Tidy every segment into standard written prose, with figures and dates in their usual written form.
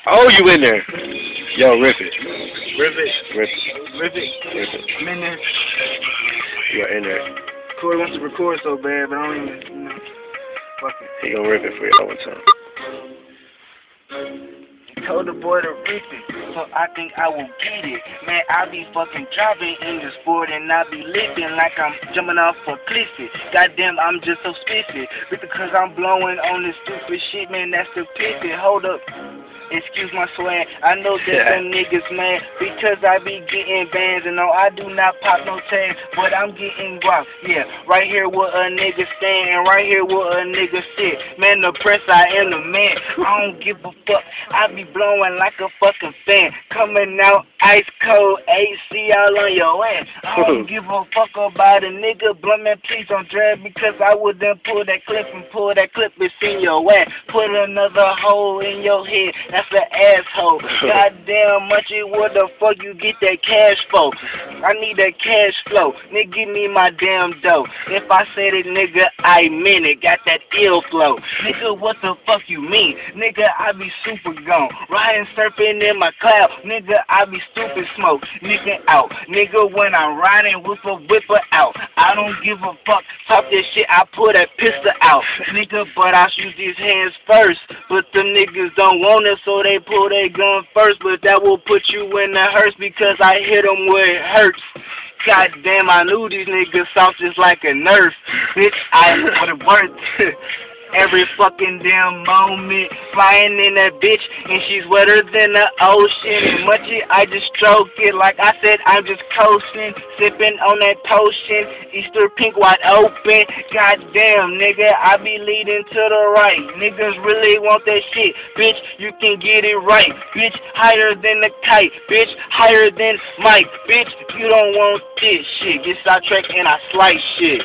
Oh, you in there? Yo, rip it. Rip it. Rip it. Rip it. Rip it. I'm in there. You are in there. Corey wants to record so bad, but I don't even, fuck it. He gonna rip it for y'all one time. Told the boy to rip it, so I think I will get it. Man, I be fucking driving in the sport and I be lifting like I'm jumping off a cliff. Goddamn, I'm just so spiffy. Because I'm blowing on this stupid shit, man, that's the pivot. Hold up. Excuse my swag, I know that them niggas mad because I be getting bands and no, I do not pop no tags, but I'm getting guap. Yeah, right here where a nigga stand and right here where a nigga sit. Man, the press, I am the man. I don't give a fuck. I be blowing like a fucking fan, coming out ice cold, AC all on your ass. I don't give a fuck about a nigga blunt, man. Please don't drag because I would then pull that clip and pull that clip and in your ass. Put another hole in your head. That's an asshole. Goddamn munchy, what the fuck you get that cash for? I need that cash flow. Nigga, give me my damn dough. If I said it, nigga, I meant it. Got that ill flow. Nigga, what the fuck you mean? Nigga, I be super gone. Riding, surfing in my cloud. Nigga, I be stupid smoke. Nigga, out. Nigga, when I'm riding, whipper out. I don't give a fuck. Talk this shit, I pull that pistol out. Nigga, but I shoot these hands first. But them niggas don't want it, so they pull their gun first. But that will put you in the hearse because I hit them where it hurts. Goddamn, I knew these niggas soft just like a nurse. Bitch, I would have worked every fucking damn moment. Flying in that bitch, and she's wetter than the ocean. And munchy, I just stroke it. Like I said, I'm just coasting, sipping on that potion. Easter pink wide open. Goddamn, nigga, I be leading to the right. Niggas really want that shit. Bitch, you can get it right. Bitch, higher than the kite. Bitch, higher than Mike. Bitch, you don't want this shit. Get sidetracked and I slice shit.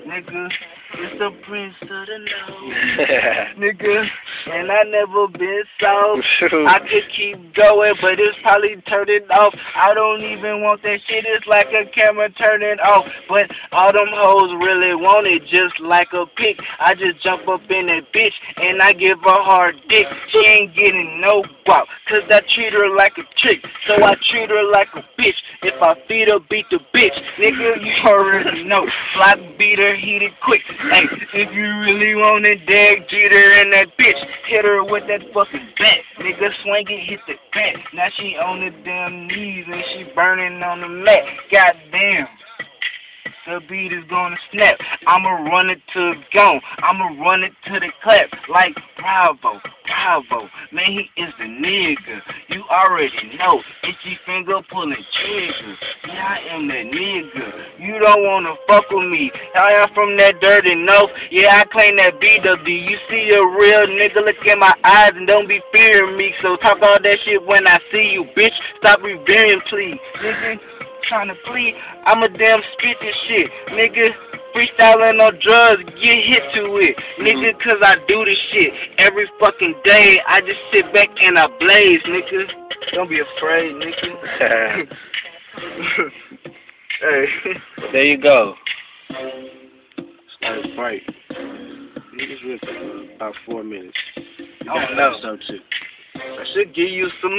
Nigga, it's the prince of the north. Nigga, and I never been soft. I could keep going, but it's probably turning off. I don't even want that shit. It's like a camera turning off. But all them hoes really want it just like a pick. I just jump up in that bitch and I give her hard dick. She ain't getting no guap, cause I treat her like a trick. So I treat her like a bitch. If I feed her, beat the bitch. Nigga, you already know. Block beater, heat it quick. Hey, if you really want a dag jeter in that bitch, hit her with that fucking bat. Nigga, swing it, hit the bat. Now she on the damn knees and she burning on the mat. Goddamn. The beat is gonna snap. I'ma run it to gone. I'ma run it to the clap. Like bravo, bravo. Man, he is the nigga. You already know. Itchy finger pulling trigger. Yeah, I am that nigga. You don't wanna fuck with me. I am from that dirty north. Yeah, I claim that BW. You see a real nigga, look in my eyes and don't be fearing me. So talk all that shit when I see you, bitch. Stop revering, please. Nigga, trying to plead, I'm a damn spit this shit, nigga. Freestyling on drugs, get hit to it, nigga, cause I do this shit every fucking day. I just sit back and I blaze, nigga. Don't be afraid, nigga. Hey. There you go. Started fight. Niggas ripping about 4 minutes. I don't know. So too. I should give you some